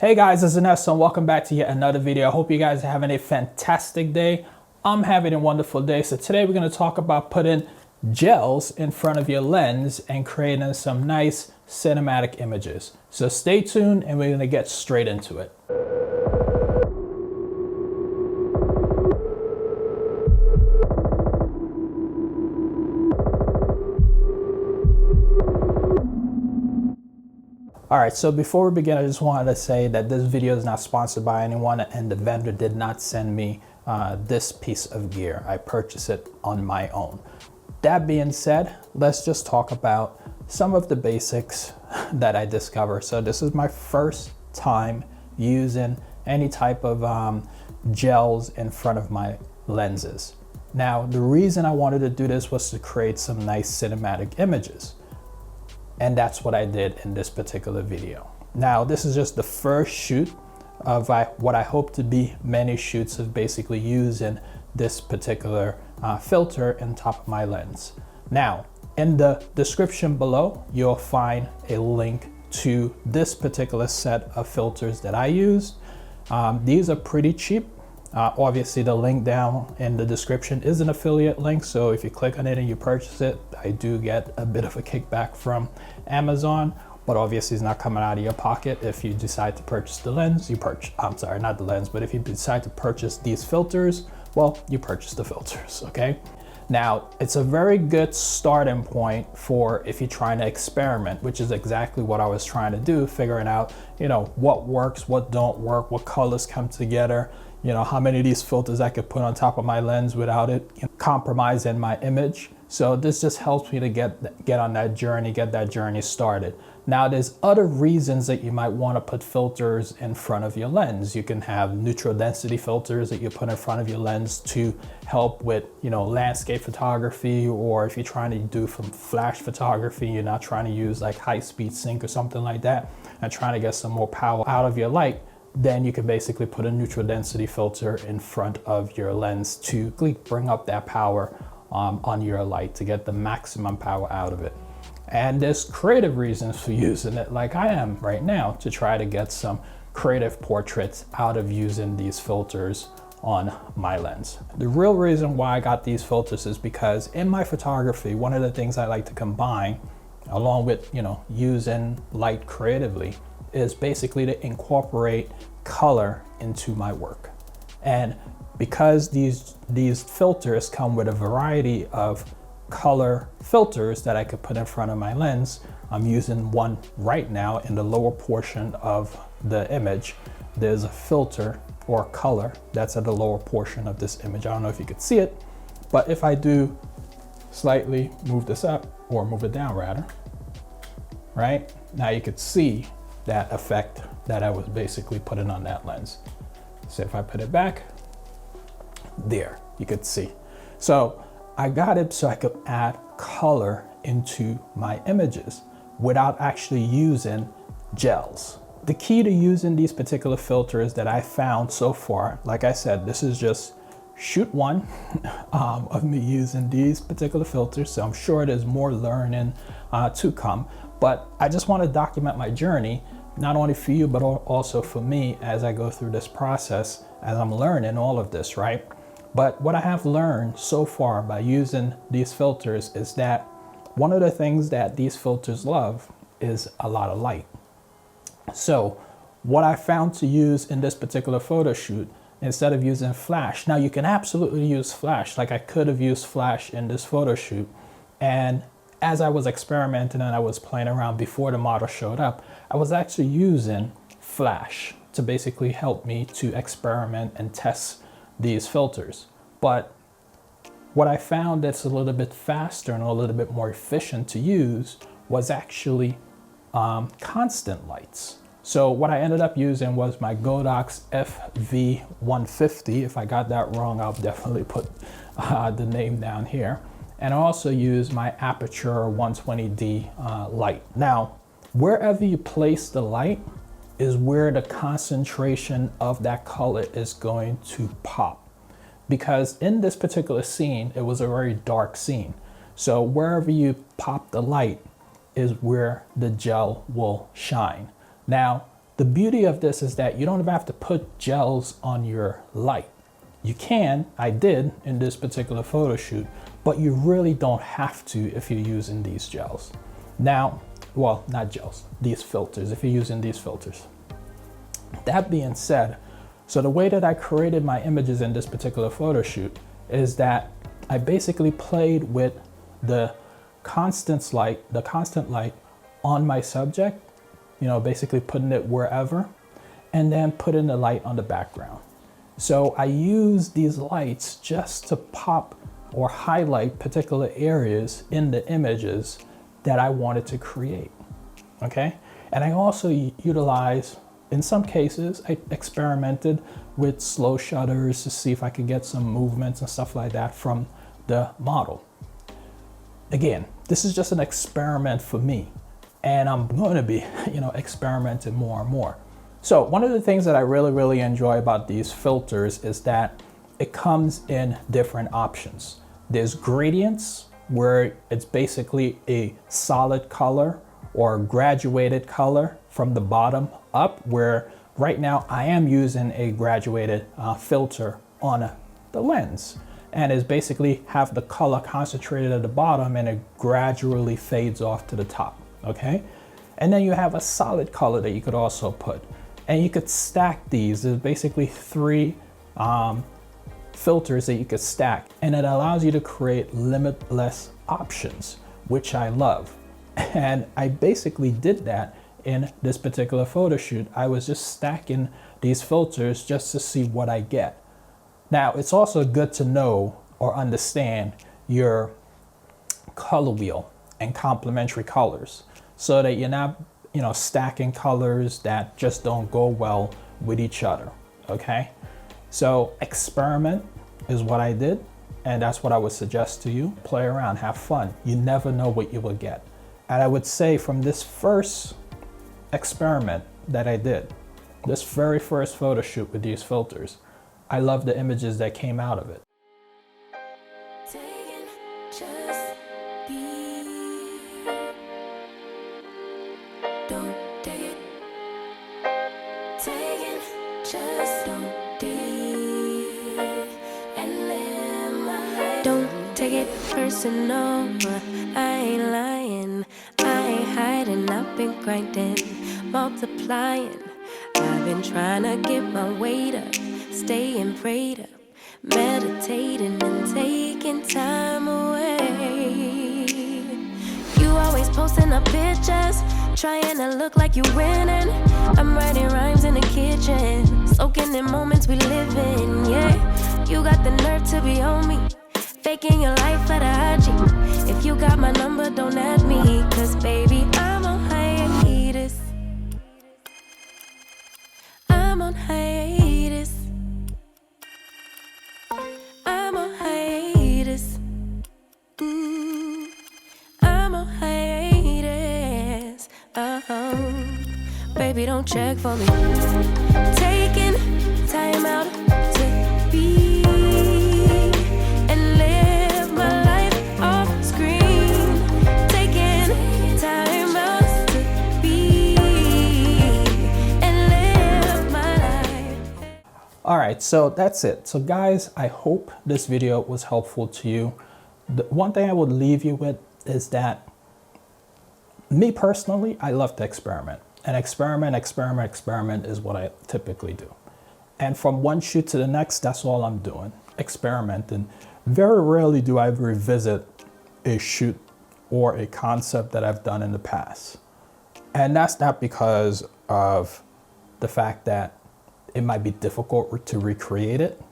Hey guys, it's Ernesto and welcome back to yet another video. I hope you guys are having a fantastic day. I'm having a wonderful day. So today we're going to talk about putting gels in front of your lens and creating some nice cinematic images. So stay tuned and we're going to get straight into it. All right, so before we begin, I just wanted to say that this video is not sponsored by anyone and the vendor did not send me this piece of gear. I purchased it on my own. That being said, let's just talk about some of the basics that I discovered. So this is my first time using any type of gels in front of my lenses. Now, the reason I wanted to do this was to create some nice cinematic images. And that's what I did in this particular video. Now, this is just the first shoot of what I hope to be many shoots of basically using this particular filter on top of my lens. Now, in the description below, you'll find a link to this particular set of filters that I used. These are pretty cheap. Obviously, the link down in the description is an affiliate link, so if you click on it and you purchase it, I do get a bit of a kickback from Amazon, but obviously it's not coming out of your pocket. If you decide to purchase the lens, I'm sorry, not the lens, but if you decide to purchase these filters, well, you purchase the filters, okay? Now, it's a very good starting point for if you're trying to experiment, which is exactly what I was trying to do, figuring out, what works, what don't work, what colors come together, how many of these filters I could put on top of my lens without it compromising my image. So this just helps me to get on that journey, get that journey started. Now, there's other reasons that you might want to put filters in front of your lens. You can have neutral density filters that you put in front of your lens to help with, landscape photography, or if you're trying to do some flash photography, you're not trying to use like high-speed sync or something like that, and trying to get some more power out of your light, then you can basically put a neutral density filter in front of your lens to bring up that power on your light to get the maximum power out of it. And there's creative reasons for using it, like I am right now, to try to get some creative portraits out of using these filters on my lens. The real reason why I got these filters is because in my photography, one of the things I like to combine along with, using light creatively is basically to incorporate color into my work. And because these filters come with a variety of color filters that I could put in front of my lens, I'm using one right now in the lower portion of the image. There's a filter or color that's at the lower portion of this image. I don't know if you could see it, but if I do slightly move this up, or move it down rather, right? Now you could see that effect that I was basically putting on that lens. So if I put it back, there, you could see. So I got it so I could add color into my images without actually using gels. The key to using these particular filters that I found so far, like I said, this is just shoot one of me using these particular filters. So I'm sure there's more learning to come, but I just want to document my journey, not only for you, but also for me as I go through this process, as I'm learning all of this, right? But what I have learned so far by using these filters is that one of the things that these filters love is a lot of light. So what I found to use in this particular photo shoot, instead of using flash, now you can absolutely use flash, like I could have used flash in this photo shoot. And as I was experimenting and I was playing around before the model showed up, I was actually using flash to basically help me to experiment and test these filters. But what I found that's a little bit faster and a little bit more efficient to use was actually constant lights. So what I ended up using was my Godox FV150. If I got that wrong, I'll definitely put the name down here. And I also use my Aperture 120D light. Now, wherever you place the light is where the concentration of that color is going to pop. Because in this particular scene, it was a very dark scene. So wherever you pop the light is where the gel will shine. Now, The beauty of this is that you don't even have to put gels on your light. You can, I did in this particular photo shoot, but you really don't have to if you're using these gels. Now, well, not gels, these filters, if you're using these filters. That being said, so the way that I created my images in this particular photo shoot is that I basically played with the constant light on my subject, you know, basically putting it wherever, and then putting the light on the background. So I use these lights just to pop or highlight particular areas in the images that I wanted to create, okay? And I also utilize, in some cases, I experimented with slow shutters to see if I could get some movements and stuff like that from the model. Again, this is just an experiment for me, and I'm going to be, you know, experimenting more and more. So one of the things that I really enjoy about these filters is that it comes in different options. There's gradients, where it's basically a solid color or graduated color from the bottom up, where right now I am using a graduated filter on the lens, and is basically have the color concentrated at the bottom and it gradually fades off to the top, okay? And then you have a solid color that you could also put, and you could stack these. There's basically three filters that you could stack, and it allows you to create limitless options, which I love. And I basically did that in this particular photo shoot. I was just stacking these filters just to see what I get. Now, it's also good to know or understand your color wheel and complementary colors, so that you're not, you know, stacking colors that just don't go well with each other, okay? So experiment is what I did, and that's what I would suggest to you. Play around, have fun. You never know what you will get. And I would say from this first experiment that I did, this very first photo shoot with these filters, I love the images that came out of it. Personal, I ain't lying, I ain't hiding, I've been grinding, multiplying. I've been trying to get my weight up, staying prayed up, meditating and taking time away. You always posting up pictures, trying to look like you winning. I'm writing rhymes in the kitchen, soaking in moments we live in, yeah. You got the nerve to be on me, faking your life for the IG. If you got my number, don't add me, cause baby, I'm on hiatus. I'm on hiatus. I'm on hiatus. I'm on hiatus. Baby, don't check for me. Taking time out to be All right, so that's it. So guys, I hope this video was helpful to you. The one thing I would leave you with is that me personally, I love to experiment. And experiment is what I typically do. And from one shoot to the next, that's all I'm doing, experimenting. Very rarely do I revisit a shoot or a concept that I've done in the past. And that's not because of the fact that it might be difficult to recreate it,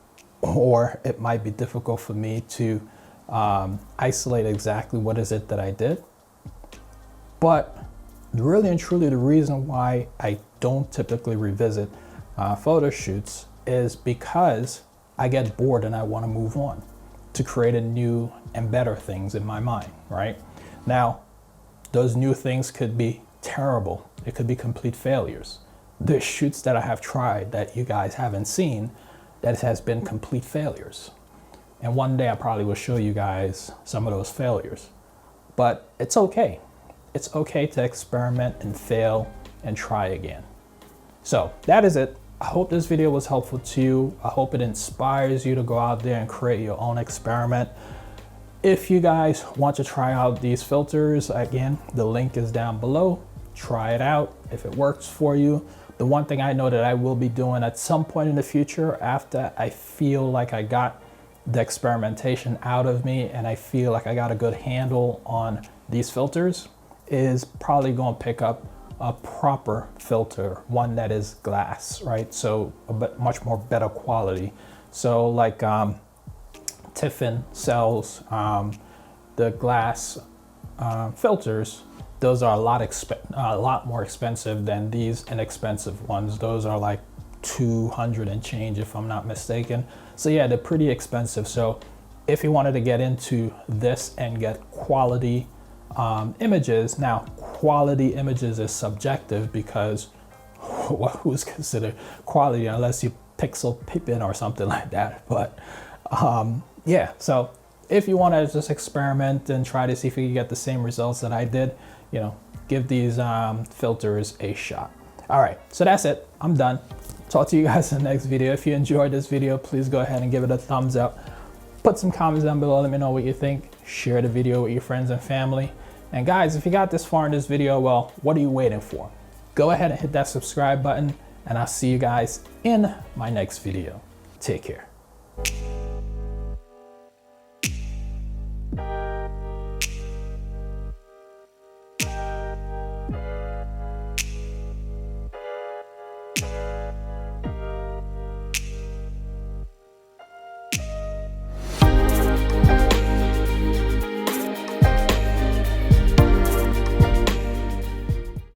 or it might be difficult for me to isolate exactly what is it that I did. But really and truly, the reason why I don't typically revisit photo shoots is because I get bored and I want to move on to create a new and better things in my mind, right? Now, those new things could be terrible. It could be complete failures. There's shoots that I have tried that you guys haven't seen that has been complete failures. And one day I probably will show you guys some of those failures. But it's okay. It's okay to experiment and fail and try again. So that is it. I hope this video was helpful to you. I hope it inspires you to go out there and create your own experiment. If you guys want to try out these filters, again, the link is down below. Try it out if it works for you. The one thing I know that I will be doing at some point in the future, after I feel like I got the experimentation out of me and I feel like I got a good handle on these filters, is probably going to pick up a proper filter, one that is glass, right? So a bit much more better quality. So like Tiffin sells the glass filters. Those are a lot more expensive than these inexpensive ones. Those are like 200 and change if I'm not mistaken. So yeah, they're pretty expensive. So if you wanted to get into this and get quality images, now quality images is subjective because who's considered quality unless you pixel Pippin or something like that. But yeah, so if you want to just experiment and try to see if you can get the same results that I did, you know, give these filters a shot. All right, so that's it. I'm done. Talk to you guys in the next video. If you enjoyed this video, please go ahead and give it a thumbs up. Put some comments down below. Let me know what you think. Share the video with your friends and family. And guys, if you got this far in this video, well, what are you waiting for? Go ahead and hit that subscribe button, and I'll see you guys in my next video. Take care.